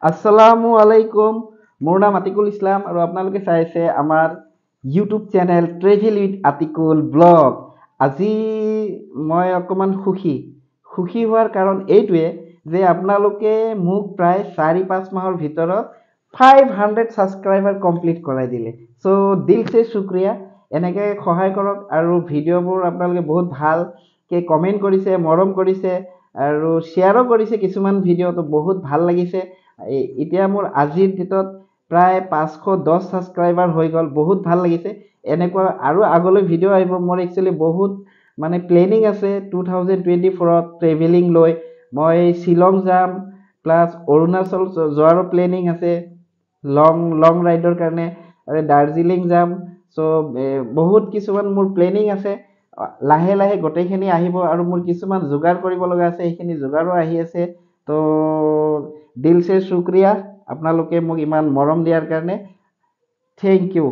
আসসালামু আলাইকুম। মোৰ নাম আতিকুল ইছলাম আৰু আপোনালোকে চাই আছে আমাৰ YouTube channel travel with Atikul vlog. আজি মই অকণমান সুখী হোৱাৰ কাৰণ এইটোৱে যে আপোনালোকে মোক প্ৰায় 4-5 মাহৰ ভিতৰত 500 ছাবস্ক্ৰাইবাৰ কমপ্লিট কৰাই দিলে। চ' দিল চে শুক্ৰিয়া। এনেকৈ সহায় কৰক আৰু ভিডিঅ'বোৰ আপোনালোকে বহুত ভালকৈ কমেণ্ট কৰিছে, মৰম কৰিছে আৰু শ্বেয়াৰো কৰিছে কিছুমান ভিডিঅ'টো বহুত ভাল লাগিছে। এতিয়া মোৰ আজিৰ ডেটত প্ৰায় 510 ছাবস্ক্ৰাইবাৰ হৈ গ'ল, বহুত ভাল লাগিছে। এনেকুৱা আৰু আগলৈ ভিডিঅ' আহিব। মোৰ একচুৱেলি বহুত মানে প্লেনিং আছে 2024ত ট্ৰেভেলিং লৈ। মই শ্বিলং যাম, প্লাছ অৰুণাচল যোৱাৰো প্লেনিং আছে লং ৰাইডৰ কাৰণে, আৰু দাৰ্জিলিং যাম। চ' বহুত কিছুমান মোৰ প্লেনিং আছে। লাহে লাহে গোটেইখিনি আহিব আৰু মোৰ কিছুমান যোগাৰ কৰিব লগা আছে, সেইখিনি যোগাৰো আহি আছে। তো দিল চে শুক্ৰিয়া আপোনালোকে মোক ইমান মৰম দিয়াৰ কাৰণে। Thank U.